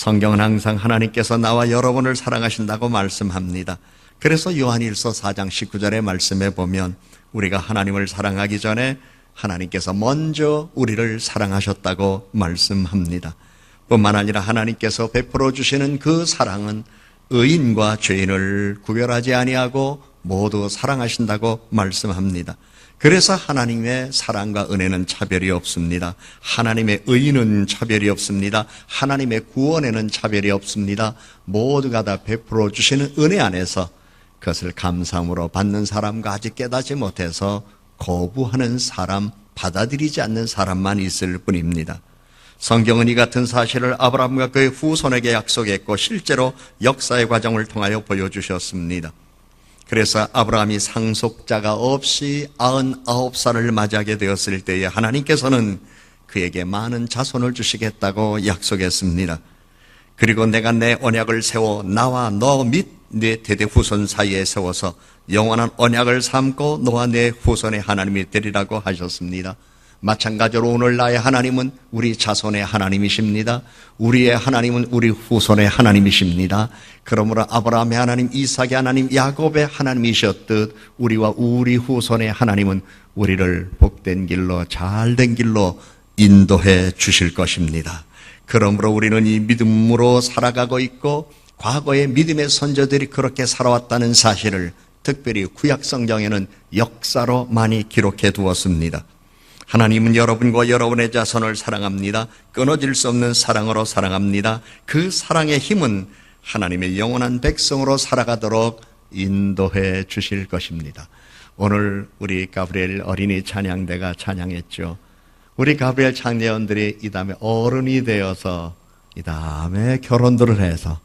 성경은 항상 하나님께서 나와 여러분을 사랑하신다고 말씀합니다. 그래서 요한일서 4장 19절의 말씀에 보면 우리가 하나님을 사랑하기 전에 하나님께서 먼저 우리를 사랑하셨다고 말씀합니다. 뿐만 아니라 하나님께서 베풀어 주시는 그 사랑은 의인과 죄인을 구별하지 아니하고 모두 사랑하신다고 말씀합니다. 그래서 하나님의 사랑과 은혜는 차별이 없습니다. 하나님의 의는 차별이 없습니다. 하나님의 구원에는 차별이 없습니다. 모두가 다 베풀어 주시는 은혜 안에서 그것을 감사함으로 받는 사람과 아직 깨닫지 못해서 거부하는 사람, 받아들이지 않는 사람만 있을 뿐입니다. 성경은 이 같은 사실을 아브라함과 그의 후손에게 약속했고 실제로 역사의 과정을 통하여 보여주셨습니다. 그래서 아브라함이 상속자가 없이 99살을 맞이하게 되었을 때에 하나님께서는 그에게 많은 자손을 주시겠다고 약속했습니다. 그리고 내가 내 언약을 세워 나와 너 및 내 대대 후손 사이에 세워서 영원한 언약을 삼고 너와 내 후손의 하나님이 되리라고 하셨습니다. 마찬가지로 오늘 나의 하나님은 우리 자손의 하나님이십니다. 우리의 하나님은 우리 후손의 하나님이십니다. 그러므로 아브라함의 하나님, 이삭의 하나님, 야곱의 하나님이셨듯 우리와 우리 후손의 하나님은 우리를 복된 길로, 잘된 길로 인도해 주실 것입니다. 그러므로 우리는 이 믿음으로 살아가고 있고 과거의 믿음의 선조들이 그렇게 살아왔다는 사실을 특별히 구약성경에는 역사로 많이 기록해 두었습니다. 하나님은 여러분과 여러분의 자손을 사랑합니다. 끊어질 수 없는 사랑으로 사랑합니다. 그 사랑의 힘은 하나님의 영원한 백성으로 살아가도록 인도해 주실 것입니다. 오늘 우리 가브리엘 어린이 찬양대가 찬양했죠. 우리 가브리엘 장례원들이 이 다음에 어른이 되어서 이 다음에 결혼들을 해서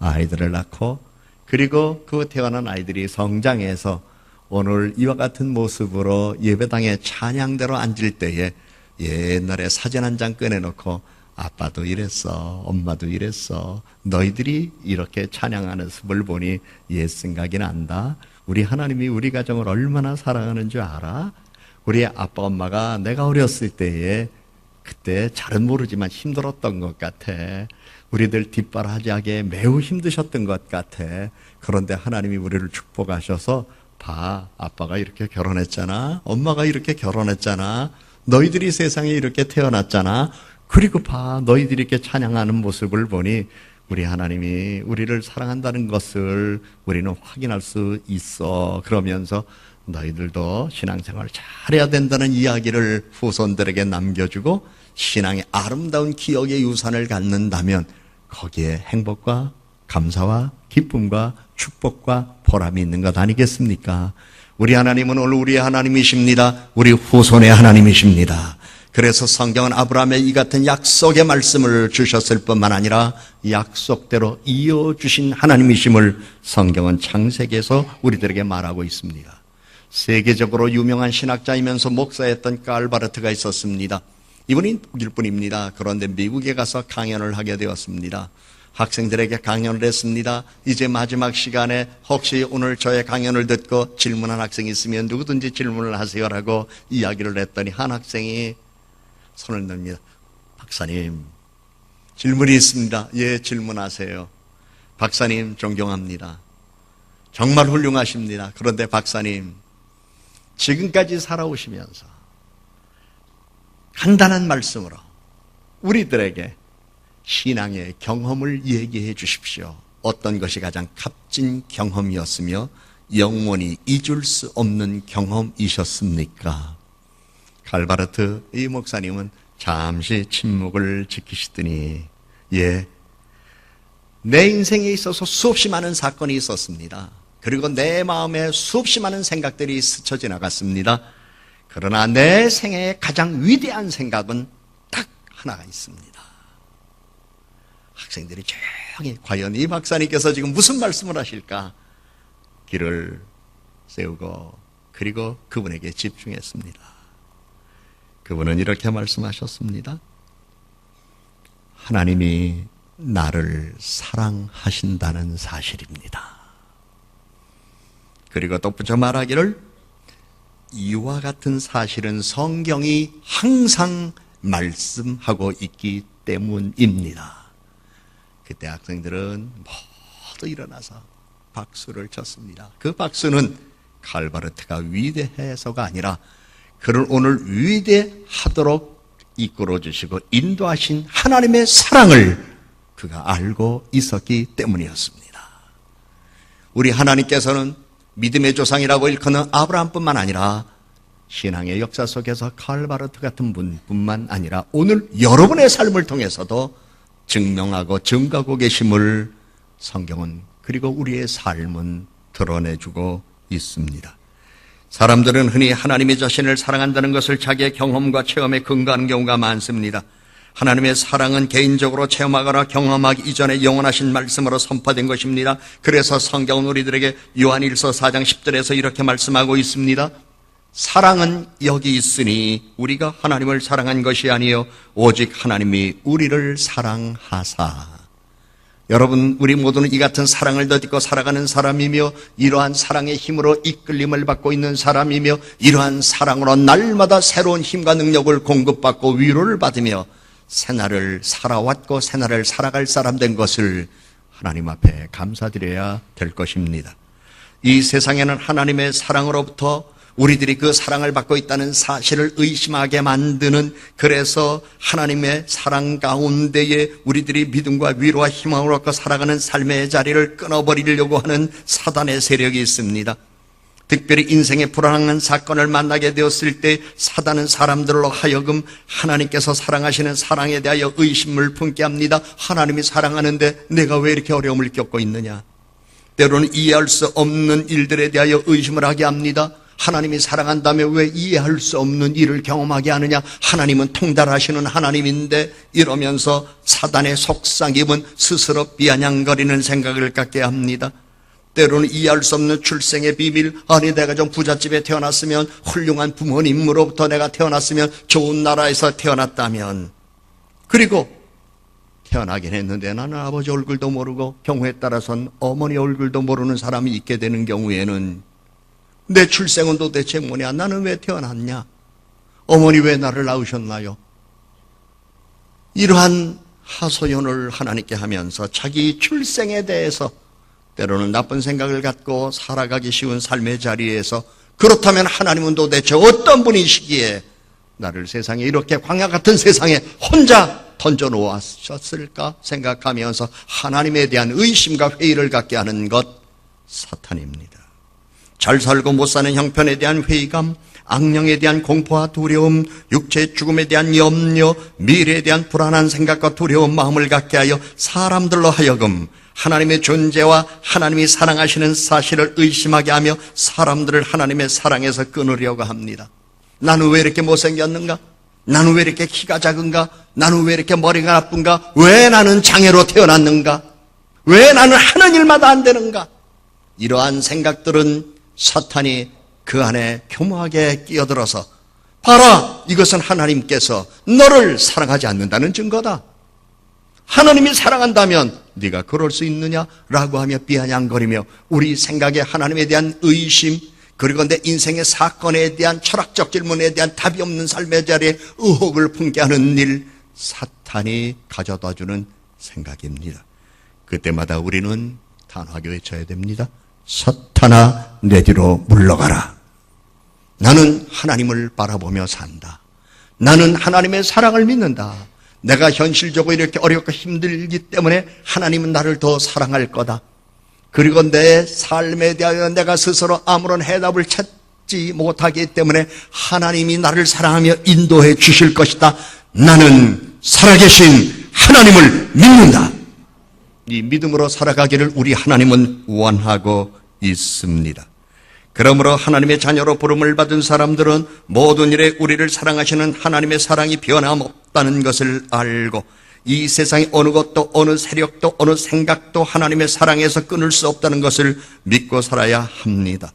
아이들을 낳고 그리고 그 태어난 아이들이 성장해서 오늘 이와 같은 모습으로 예배당에 찬양대로 앉을 때에 옛날에 사진 한 장 꺼내놓고 아빠도 이랬어, 엄마도 이랬어, 너희들이 이렇게 찬양하는 모습을 보니 옛 생각이 난다. 우리 하나님이 우리 가정을 얼마나 사랑하는 줄 알아? 우리 아빠 엄마가 내가 어렸을 때에 그때 잘은 모르지만 힘들었던 것 같아. 우리들 뒷바라지하게 매우 힘드셨던 것 같아. 그런데 하나님이 우리를 축복하셔서 봐, 아빠가 이렇게 결혼했잖아. 엄마가 이렇게 결혼했잖아. 너희들이 세상에 이렇게 태어났잖아. 그리고 봐, 너희들이 이렇게 찬양하는 모습을 보니 우리 하나님이 우리를 사랑한다는 것을 우리는 확인할 수 있어. 그러면서 너희들도 신앙생활을 잘해야 된다는 이야기를 후손들에게 남겨주고 신앙의 아름다운 기억의 유산을 갖는다면 거기에 행복과 감사와 기쁨과 축복과 보람이 있는 것 아니겠습니까? 우리 하나님은 오늘 우리의 하나님이십니다. 우리 후손의 하나님이십니다. 그래서 성경은 아브라함의 이 같은 약속의 말씀을 주셨을 뿐만 아니라 약속대로 이어주신 하나님이심을 성경은 창세기에서 우리들에게 말하고 있습니다. 세계적으로 유명한 신학자이면서 목사였던 깔바르트가 있었습니다. 이분이 독일 분입니다. 그런데 미국에 가서 강연을 하게 되었습니다. 학생들에게 강연을 했습니다. 이제 마지막 시간에 혹시 오늘 저의 강연을 듣고 질문한 학생이 있으면 누구든지 질문을 하세요라고 이야기를 했더니 한 학생이 손을 듭니다. 박사님, 질문이 있습니다. 예, 질문하세요. 박사님, 존경합니다. 정말 훌륭하십니다. 그런데 박사님, 지금까지 살아오시면서 간단한 말씀으로 우리들에게 신앙의 경험을 얘기해 주십시오. 어떤 것이 가장 값진 경험이었으며 영원히 잊을 수 없는 경험이셨습니까? 칼바르트 이 목사님은 잠시 침묵을 지키시더니 예, 내 인생에 있어서 수없이 많은 사건이 있었습니다. 그리고 내 마음에 수없이 많은 생각들이 스쳐 지나갔습니다. 그러나 내 생애의 가장 위대한 생각은 딱 하나가 있습니다. 학생들이 조용히 과연 이 박사님께서 지금 무슨 말씀을 하실까? 길을 세우고 그리고 그분에게 집중했습니다. 그분은 이렇게 말씀하셨습니다. 하나님이 나를 사랑하신다는 사실입니다. 그리고 덧붙여 말하기를 이와 같은 사실은 성경이 항상 말씀하고 있기 때문입니다. 그때 학생들은 모두 일어나서 박수를 쳤습니다. 그 박수는 칼바르트가 위대해서가 아니라 그를 오늘 위대하도록 이끌어주시고 인도하신 하나님의 사랑을 그가 알고 있었기 때문이었습니다. 우리 하나님께서는 믿음의 조상이라고 일컫는 아브라함뿐만 아니라 신앙의 역사 속에서 칼바르트 같은 분뿐만 아니라 오늘 여러분의 삶을 통해서도 증명하고 증거하고 계심을 성경은 그리고 우리의 삶은 드러내주고 있습니다. 사람들은 흔히 하나님의 자신을 사랑한다는 것을 자기의 경험과 체험에 근거하는 경우가 많습니다. 하나님의 사랑은 개인적으로 체험하거나 경험하기 이전에 영원하신 말씀으로 선포된 것입니다. 그래서 성경은 우리들에게 요한일서 4장 10절에서 이렇게 말씀하고 있습니다. 사랑은 여기 있으니 우리가 하나님을 사랑한 것이 아니요 오직 하나님이 우리를 사랑하사. 여러분, 우리 모두는 이 같은 사랑을 덧입고 살아가는 사람이며 이러한 사랑의 힘으로 이끌림을 받고 있는 사람이며 이러한 사랑으로 날마다 새로운 힘과 능력을 공급받고 위로를 받으며 새날을 살아왔고 새날을 살아갈 사람 된 것을 하나님 앞에 감사드려야 될 것입니다. 이 세상에는 하나님의 사랑으로부터 우리들이 그 사랑을 받고 있다는 사실을 의심하게 만드는, 그래서 하나님의 사랑 가운데에 우리들이 믿음과 위로와 희망을 얻고 살아가는 삶의 자리를 끊어버리려고 하는 사단의 세력이 있습니다. 특별히 인생의 불안한 사건을 만나게 되었을 때 사단은 사람들로 하여금 하나님께서 사랑하시는 사랑에 대하여 의심을 품게 합니다. 하나님이 사랑하는데 내가 왜 이렇게 어려움을 겪고 있느냐. 때로는 이해할 수 없는 일들에 대하여 의심을 하게 합니다. 하나님이 사랑한다면 왜 이해할 수 없는 일을 경험하게 하느냐. 하나님은 통달하시는 하나님인데, 이러면서 사단의 속삭임은 스스로 비아냥거리는 생각을 갖게 합니다. 때로는 이해할 수 없는 출생의 비밀, 아니 내가 좀 부잣집에 태어났으면, 훌륭한 부모님으로부터 내가 태어났으면, 좋은 나라에서 태어났다면, 그리고 태어나긴 했는데 나는 아버지 얼굴도 모르고 경우에 따라서는 어머니 얼굴도 모르는 사람이 있게 되는 경우에는 내 출생은 도대체 뭐냐? 나는 왜 태어났냐? 어머니 왜 나를 낳으셨나요? 이러한 하소연을 하나님께 하면서 자기 출생에 대해서 때로는 나쁜 생각을 갖고 살아가기 쉬운 삶의 자리에서, 그렇다면 하나님은 도대체 어떤 분이시기에 나를 세상에, 이렇게 광야 같은 세상에 혼자 던져놓았을까 생각하면서 하나님에 대한 의심과 회의를 갖게 하는 것, 사탄입니다. 잘 살고 못 사는 형편에 대한 회의감, 악령에 대한 공포와 두려움, 육체의 죽음에 대한 염려, 미래에 대한 불안한 생각과 두려운 마음을 갖게 하여 사람들로 하여금 하나님의 존재와 하나님이 사랑하시는 사실을 의심하게 하며 사람들을 하나님의 사랑에서 끊으려고 합니다. 나는 왜 이렇게 못생겼는가? 나는 왜 이렇게 키가 작은가? 나는 왜 이렇게 머리가 나쁜가? 왜 나는 장애로 태어났는가? 왜 나는 하는 일마다 안 되는가? 이러한 생각들은 사탄이 그 안에 교묘하게 끼어들어서, 봐라, 이것은 하나님께서 너를 사랑하지 않는다는 증거다. 하나님이 사랑한다면 네가 그럴 수 있느냐라고 하며 비아냥거리며 우리 생각에 하나님에 대한 의심, 그리고 내 인생의 사건에 대한 철학적 질문에 대한 답이 없는 삶의 자리에 의혹을 품게 하는 일, 사탄이 가져다주는 생각입니다. 그때마다 우리는 단호하게 외쳐야 됩니다. 사탄아, 내 뒤로 물러가라. 나는 하나님을 바라보며 산다. 나는 하나님의 사랑을 믿는다. 내가 현실적으로 이렇게 어렵고 힘들기 때문에 하나님은 나를 더 사랑할 거다. 그리고 내 삶에 대하여 내가 스스로 아무런 해답을 찾지 못하기 때문에 하나님이 나를 사랑하며 인도해 주실 것이다. 나는 살아계신 하나님을 믿는다. 이 믿음으로 살아가기를 우리 하나님은 원하고 있습니다. 그러므로 하나님의 자녀로 부름을 받은 사람들은 모든 일에 우리를 사랑하시는 하나님의 사랑이 변함없다는 것을 알고, 이 세상의 어느 것도 어느 세력도 어느 생각도 하나님의 사랑에서 끊을 수 없다는 것을 믿고 살아야 합니다.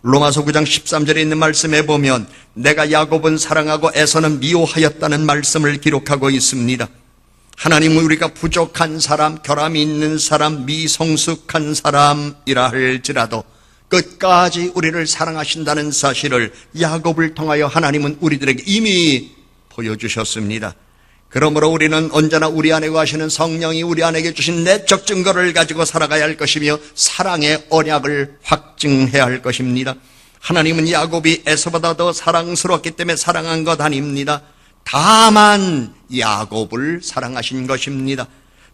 로마서 9장 13절에 있는 말씀에 보면 내가 야곱은 사랑하고 에서는 미워하였다는 말씀을 기록하고 있습니다. 하나님은 우리가 부족한 사람, 결함이 있는 사람, 미성숙한 사람이라 할지라도 끝까지 우리를 사랑하신다는 사실을 야곱을 통하여 하나님은 우리들에게 이미 보여주셨습니다. 그러므로 우리는 언제나 우리 안에 거하시는 성령이 우리 안에게 주신 내적 증거를 가지고 살아가야 할 것이며 사랑의 언약을 확증해야 할 것입니다. 하나님은 야곱이 에서보다 더 사랑스럽기 때문에 사랑한 것 아닙니다. 다만 야곱을 사랑하신 것입니다.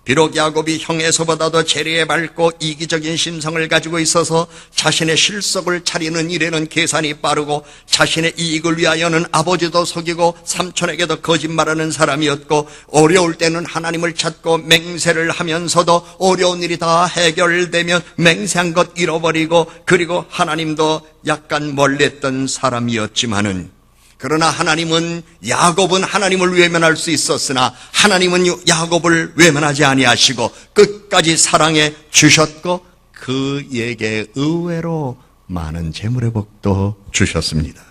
비록 야곱이 형 에서보다도 재리에 밝고 이기적인 심성을 가지고 있어서 자신의 실속을 차리는 일에는 계산이 빠르고 자신의 이익을 위하여는 아버지도 속이고 삼촌에게도 거짓말하는 사람이었고 어려울 때는 하나님을 찾고 맹세를 하면서도 어려운 일이 다 해결되면 맹세한 것 잃어버리고 그리고 하나님도 약간 멀리했던 사람이었지만은 그러나 하나님은 야곱은 하나님을 외면할 수 있었으나 하나님은 야곱을 외면하지 아니하시고 끝까지 사랑해 주셨고 그에게 의외로 많은 재물의 복도 주셨습니다.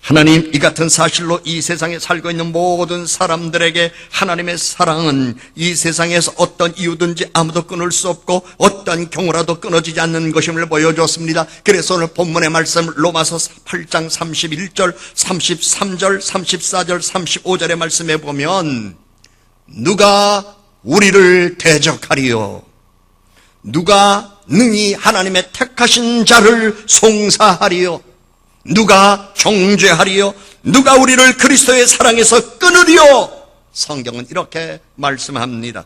하나님 이 같은 사실로 이 세상에 살고 있는 모든 사람들에게 하나님의 사랑은 이 세상에서 어떤 이유든지 아무도 끊을 수 없고 어떤 경우라도 끊어지지 않는 것임을 보여줬습니다. 그래서 오늘 본문의 말씀 로마서 8장 31절, 33절, 34절, 35절의 말씀에 보면 누가 우리를 대적하리요? 누가 능히 하나님의 택하신 자를 송사하리요? 누가 정죄하리요? 누가 우리를 그리스도의 사랑에서 끊으리요? 성경은 이렇게 말씀합니다.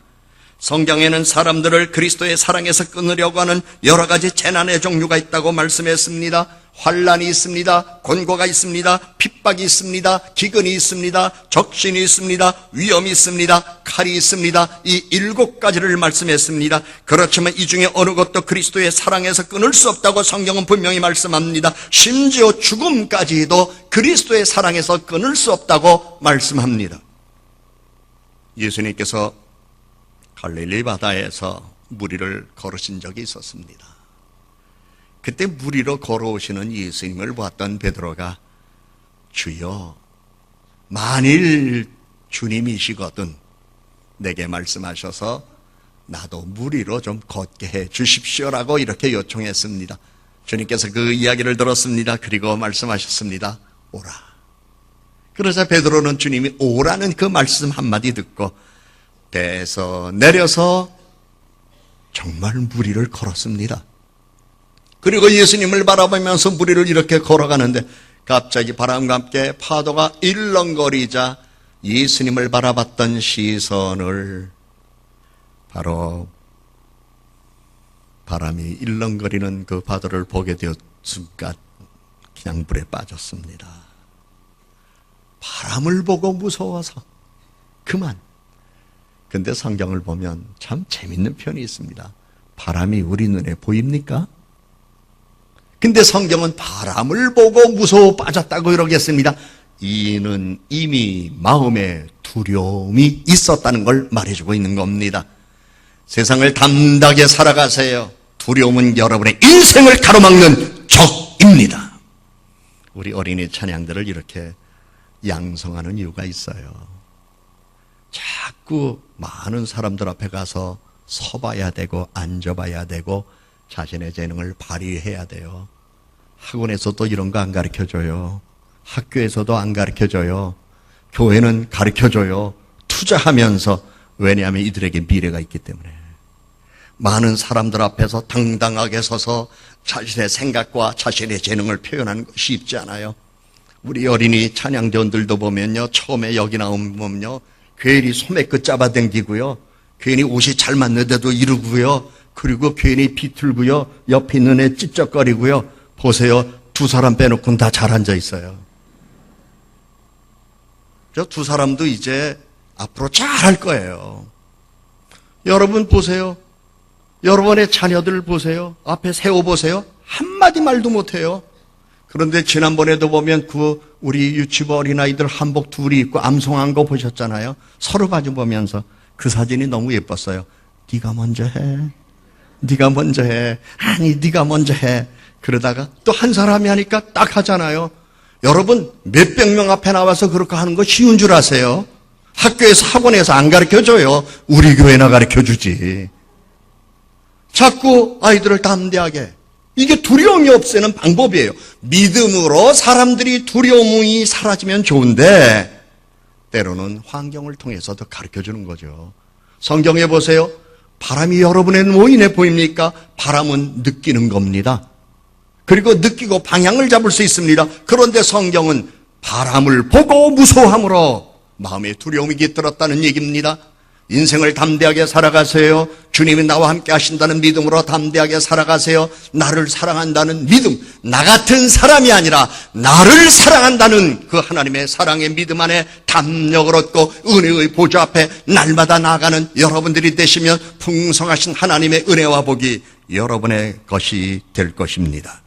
성경에는 사람들을 그리스도의 사랑에서 끊으려고 하는 여러 가지 재난의 종류가 있다고 말씀했습니다. 환난이 있습니다. 곤고가 있습니다. 핍박이 있습니다. 기근이 있습니다. 적신이 있습니다. 위험이 있습니다. 칼이 있습니다. 이 7가지를 말씀했습니다. 그렇지만 이 중에 어느 것도 그리스도의 사랑에서 끊을 수 없다고 성경은 분명히 말씀합니다. 심지어 죽음까지도 그리스도의 사랑에서 끊을 수 없다고 말씀합니다. 예수님께서 갈릴리 바다에서 무리를 걸으신 적이 있었습니다. 그때 무리로 걸어오시는 예수님을 보았던 베드로가 주여 만일 주님이시거든 내게 말씀하셔서 나도 무리로 좀 걷게 해 주십시오라고 이렇게 요청했습니다. 주님께서 그 이야기를 들었습니다. 그리고 말씀하셨습니다. 오라. 그러자 베드로는 주님이 오라는 그 말씀 한마디 듣고 배에서 내려서 정말 무리를 걸었습니다. 그리고 예수님을 바라보면서 무리를 이렇게 걸어가는데 갑자기 바람과 함께 파도가 일렁거리자 예수님을 바라봤던 시선을 바로 바람이 일렁거리는 그 파도를 보게 되었 순간 그냥 물에 빠졌습니다. 바람을 보고 무서워서 그만. 근데 성경을 보면 참 재밌는 표현이 있습니다. 바람이 우리 눈에 보입니까? 근데 성경은 바람을 보고 무서워 빠졌다고 이러겠습니다. 이는 이미 마음에 두려움이 있었다는 걸 말해주고 있는 겁니다. 세상을 담대하게 살아가세요. 두려움은 여러분의 인생을 가로막는 적입니다. 우리 어린이 찬양들을 이렇게 양성하는 이유가 있어요. 자꾸 많은 사람들 앞에 가서 서봐야 되고 앉아봐야 되고 자신의 재능을 발휘해야 돼요. 학원에서도 이런 거 안 가르쳐줘요. 학교에서도 안 가르쳐줘요. 교회는 가르쳐줘요. 투자하면서. 왜냐하면 이들에게 미래가 있기 때문에. 많은 사람들 앞에서 당당하게 서서 자신의 생각과 자신의 재능을 표현하는 것이 쉽지 않아요. 우리 어린이 찬양전들도 보면요, 처음에 여기 나오면요, 괜히 소매끝 잡아당기고요, 괜히 옷이 잘 맞는데도 이러고요, 그리고 괜히 비틀고요, 옆에 있는 애 찝쩍거리고요. 보세요, 2사람 빼놓고는 다 잘 앉아 있어요. 저 2사람도 이제 앞으로 잘 할 거예요. 여러분 보세요. 여러분의 자녀들 보세요. 앞에 세워보세요. 한마디 말도 못해요. 그런데 지난번에도 보면 우리 유치부 어린아이들 한복 둘이 입고 암송한 거 보셨잖아요. 서로 마주보면서 그 사진이 너무 예뻤어요. 네가 먼저 해. 네가 먼저 해. 아니 네가 먼저 해. 그러다가 또 한 사람이 하니까 딱 하잖아요. 여러분 몇백 명 앞에 나와서 그렇게 하는 거 쉬운 줄 아세요? 학교에서 학원에서 안 가르쳐줘요. 우리 교회나 가르쳐주지. 자꾸 아이들을 담대하게. 이게 두려움이 없애는 방법이에요. 믿음으로 사람들이 두려움이 사라지면 좋은데 때로는 환경을 통해서도 가르쳐주는 거죠. 성경에 보세요. 바람이 여러분의 모인에 보입니까? 바람은 느끼는 겁니다. 그리고 느끼고 방향을 잡을 수 있습니다. 그런데 성경은 바람을 보고 무서워함으로 마음에 두려움이 깃들었다는 얘기입니다. 인생을 담대하게 살아가세요. 주님이 나와 함께 하신다는 믿음으로 담대하게 살아가세요. 나를 사랑한다는 믿음, 나 같은 사람이 아니라 나를 사랑한다는 그 하나님의 사랑의 믿음 안에 담력을 얻고 은혜의 보좌 앞에 날마다 나아가는 여러분들이 되시면 풍성하신 하나님의 은혜와 복이 여러분의 것이 될 것입니다.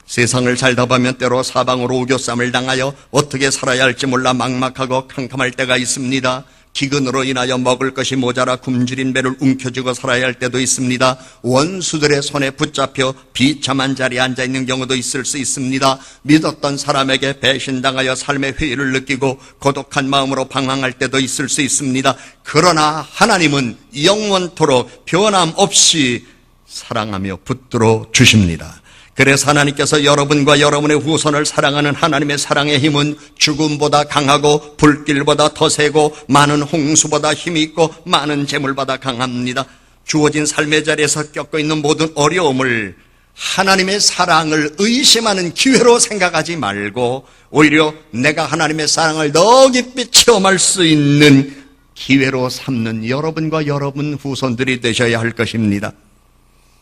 세상을 살다 보면 때로 사방으로 우겨쌈을 당하여 어떻게 살아야 할지 몰라 막막하고 캄캄할 때가 있습니다. 기근으로 인하여 먹을 것이 모자라 굶주린 배를 움켜쥐고 살아야 할 때도 있습니다. 원수들의 손에 붙잡혀 비참한 자리에 앉아있는 경우도 있을 수 있습니다. 믿었던 사람에게 배신당하여 삶의 회의를 느끼고 고독한 마음으로 방황할 때도 있을 수 있습니다. 그러나 하나님은 영원토록 변함없이 사랑하며 붙들어 주십니다. 그래서 하나님께서 여러분과 여러분의 후손을 사랑하는 하나님의 사랑의 힘은 죽음보다 강하고 불길보다 더 세고 많은 홍수보다 힘이 있고 많은 재물보다 강합니다. 주어진 삶의 자리에서 겪고 있는 모든 어려움을 하나님의 사랑을 의심하는 기회로 생각하지 말고 오히려 내가 하나님의 사랑을 더 깊이 체험할 수 있는 기회로 삼는 여러분과 여러분 후손들이 되셔야 할 것입니다.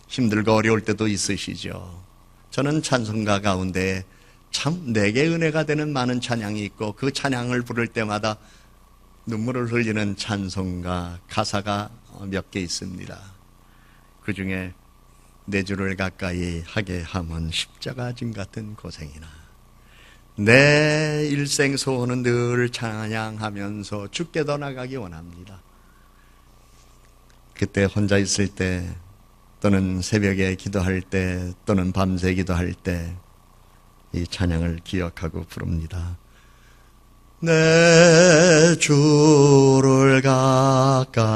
힘들고 어려울 때도 있으시죠. 저는 찬송가 가운데 참 내게 은혜가 되는 많은 찬양이 있고 그 찬양을 부를 때마다 눈물을 흘리는 찬송가 가사가 몇 개 있습니다. 그 중에 내 주를 가까이 하게 함은 십자가 짐 같은 고생이나 내 일생 소원은 늘 찬양하면서 주께 더 나가기 원합니다. 그때 혼자 있을 때 또는 새벽에 기도할 때 또는 밤새 기도할 때 이 찬양을 기억하고 부릅니다. 내 주를 가까이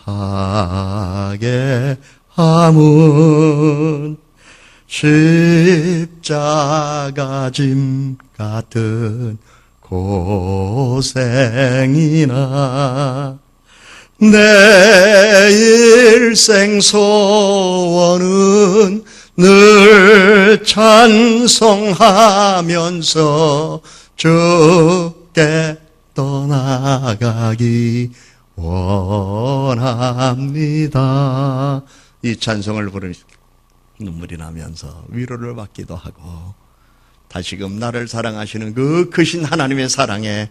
하게 함은 십자가 짐 같은 고생이나 내 일생 소원은 늘 찬송하면서 주께 떠나가기 원합니다. 이 찬송을 부르니 눈물이 나면서 위로를 받기도 하고 다시금 나를 사랑하시는 그 크신 하나님의 사랑에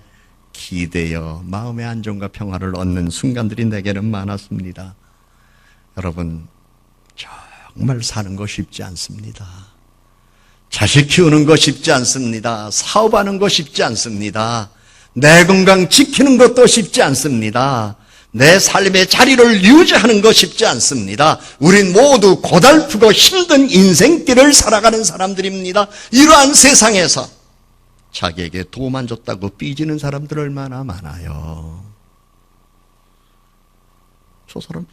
기대어 마음의 안정과 평화를 얻는 순간들이 내게는 많았습니다. 여러분, 정말 사는 거 쉽지 않습니다. 자식 키우는 거 쉽지 않습니다. 사업하는 거 쉽지 않습니다. 내 건강 지키는 것도 쉽지 않습니다. 내 삶의 자리를 유지하는 거 쉽지 않습니다. 우린 모두 고달프고 힘든 인생길을 살아가는 사람들입니다. 이러한 세상에서 자기에게 도움 안 줬다고 삐지는 사람들 얼마나 많아요. 저 사람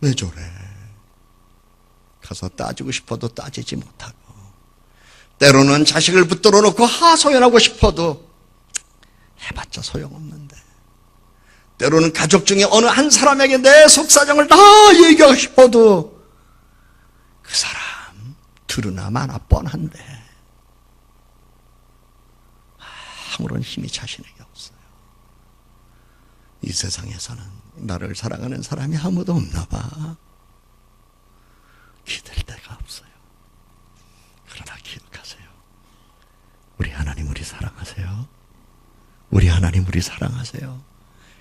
왜 저래? 가서 따지고 싶어도 따지지 못하고 때로는 자식을 붙들어 놓고 하소연하고 싶어도 해봤자 소용없는데 때로는 가족 중에 어느 한 사람에게 내 속사정을 다 얘기하고 싶어도 그 사람 들으나 마나 뻔한데 아무런 힘이 자신에게 없어요. 이 세상에서는 나를 사랑하는 사람이 아무도 없나 봐. 기댈 데가 없어요. 그러나 기억하세요. 우리 하나님 우리 사랑하세요. 우리 하나님 우리 사랑하세요.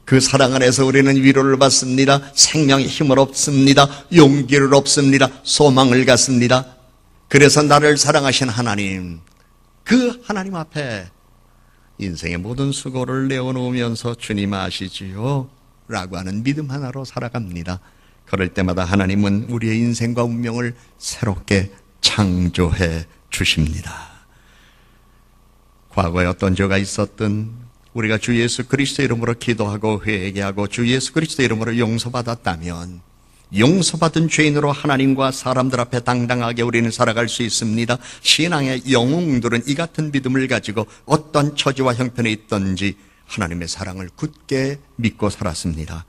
그 사랑 안에서 우리는 위로를 받습니다. 생명의 힘을 얻습니다. 용기를 얻습니다. 소망을 갖습니다. 그래서 나를 사랑하신 하나님, 그 하나님 앞에 인생의 모든 수고를 내어놓으면서 주님 아시지요? 라고 하는 믿음 하나로 살아갑니다. 그럴 때마다 하나님은 우리의 인생과 운명을 새롭게 창조해 주십니다. 과거에 어떤 죄가 있었든 우리가 주 예수 그리스도 이름으로 기도하고 회개하고 주 예수 그리스도 이름으로 용서받았다면 용서받은 죄인으로 하나님과 사람들 앞에 당당하게 우리는 살아갈 수 있습니다. 신앙의 영웅들은 이 같은 믿음을 가지고 어떤 처지와 형편에 있든지 하나님의 사랑을 굳게 믿고 살았습니다.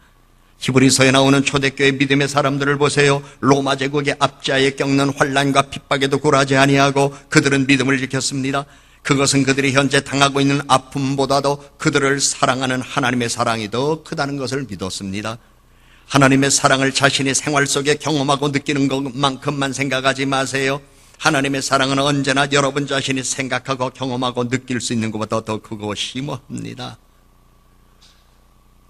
히브리서에 나오는 초대교회 믿음의 사람들을 보세요. 로마 제국의 압제에 겪는 환난과 핍박에도 굴하지 아니하고 그들은 믿음을 지켰습니다. 그것은 그들이 현재 당하고 있는 아픔보다도 그들을 사랑하는 하나님의 사랑이 더 크다는 것을 믿었습니다. 하나님의 사랑을 자신의 생활 속에 경험하고 느끼는 것만큼만 생각하지 마세요. 하나님의 사랑은 언제나 여러분 자신이 생각하고 경험하고 느낄 수 있는 것보다 더 크고 심오합니다.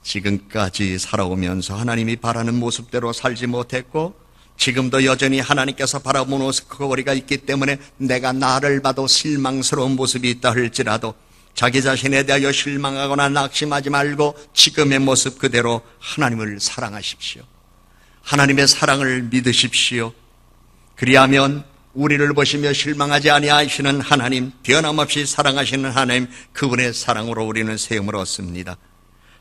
지금까지 살아오면서 하나님이 바라는 모습대로 살지 못했고 지금도 여전히 하나님께서 바라보는 거리가 있기 때문에 내가 나를 봐도 실망스러운 모습이 있다 할지라도 자기 자신에 대하여 실망하거나 낙심하지 말고 지금의 모습 그대로 하나님을 사랑하십시오. 하나님의 사랑을 믿으십시오. 그리하면 우리를 보시며 실망하지 아니하시는 하나님, 변함없이 사랑하시는 하나님, 그분의 사랑으로 우리는 세움을 얻습니다.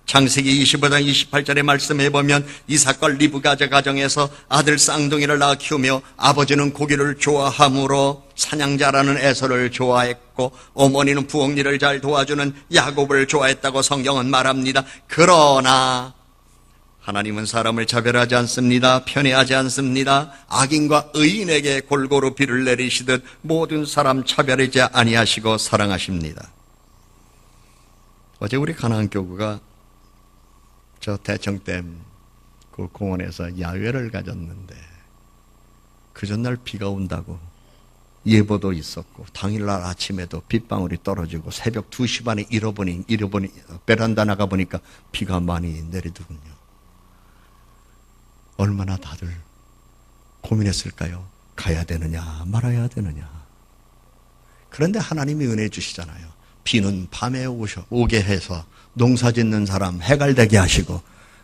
창세기 25장 28절의 말씀에 보면 이삭과 리브가 가정에서 아들 쌍둥이를 낳아 키우며 아버지는 고기를 좋아하므로 사냥자라는 에서를 좋아했고 어머니는 부엌일을 잘 도와주는 야곱을 좋아했다고 성경은 말합니다. 그러나 하나님은 사람을 차별하지 않습니다. 편애하지 않습니다. 악인과 의인에게 골고루 비를 내리시듯 모든 사람 차별하지 아니하시고 사랑하십니다. 어제 우리 가나안교구가 저 대청댐 그 공원에서 야외를 가졌는데 그 전날 비가 온다고 예보도 있었고 당일날 아침에도 빗방울이 떨어지고 새벽 2시 반에 잃어보니 베란다 나가보니까 비가 많이 내리더군요. 얼마나 다들 고민했을까요? 가야 되느냐 말아야 되느냐. 그런데 하나님이 은혜 주시잖아요. 비는 밤에 오게 해서 농사짓는 사람 해갈되게 하시고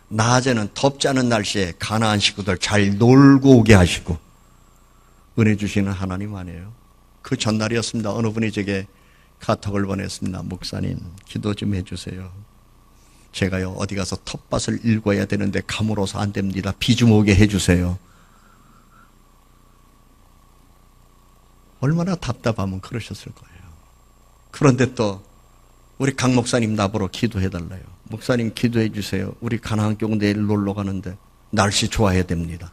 낮에는 덥지 않은 날씨에 가나안 식구들 잘 놀고 오게 하시고 은혜 주시는 하나님 아니에요? 그 전날이었습니다. 어느 분이 제게 카톡을 보냈습니다. 목사님 기도 좀 해주세요. 제가요 어디 가서 텃밭을 일궈야 되는데 가물어서 안 됩니다. 비 좀 오게 해주세요. 얼마나 답답하면 그러셨을 거예요. 그런데 또 우리 강 목사님 나보러 기도해달래요. 목사님 기도해 주세요. 우리 가나안교회 내일 놀러 가는데 날씨 좋아야 됩니다.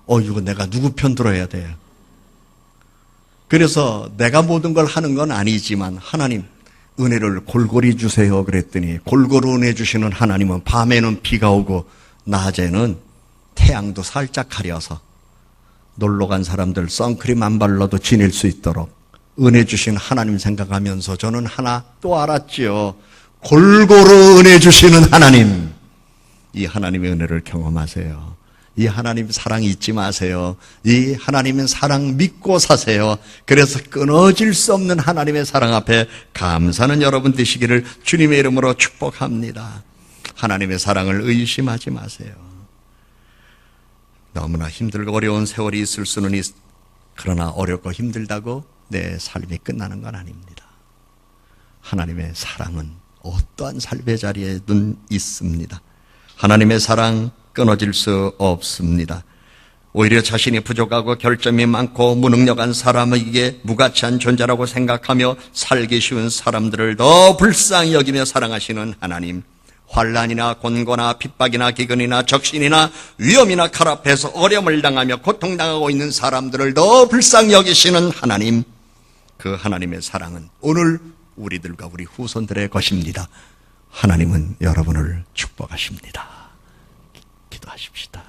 이거 내가 누구 편 들어야 돼요? 그래서 내가 모든 걸 하는 건 아니지만 하나님 은혜를 골고루 주세요 그랬더니 골고루 은혜 주시는 하나님은 밤에는 비가 오고 낮에는 태양도 살짝 가려서 놀러 간 사람들 선크림 안 발라도 지낼 수 있도록 은혜 주신 하나님 생각하면서 저는 하나 또 알았지요. 골고루 은혜 주시는 하나님. 이 하나님의 은혜를 경험하세요. 이 하나님 사랑 잊지 마세요. 이 하나님의 사랑 믿고 사세요. 그래서 끊어질 수 없는 하나님의 사랑 앞에 감사하는 여러분 되시기를 주님의 이름으로 축복합니다. 하나님의 사랑을 의심하지 마세요. 너무나 힘들고 어려운 세월이 있을 수는 그러나 어렵고 힘들다고 내 삶이 끝나는 건 아닙니다. 하나님의 사랑은 어떠한 삶의 자리에든 있습니다. 하나님의 사랑 끊어질 수 없습니다. 오히려 자신이 부족하고 결점이 많고 무능력한 사람에게 무가치한 존재라고 생각하며 살기 쉬운 사람들을 더 불쌍히 여기며 사랑하시는 하나님, 환난이나 곤고나 핍박이나 기근이나 적신이나 위험이나 칼 앞에서 어려움을 당하며 고통당하고 있는 사람들을 더 불쌍히 여기시는 하나님, 그 하나님의 사랑은 오늘 우리들과 우리 후손들의 것입니다. 하나님은 여러분을 축복하십니다. 기도하십시다.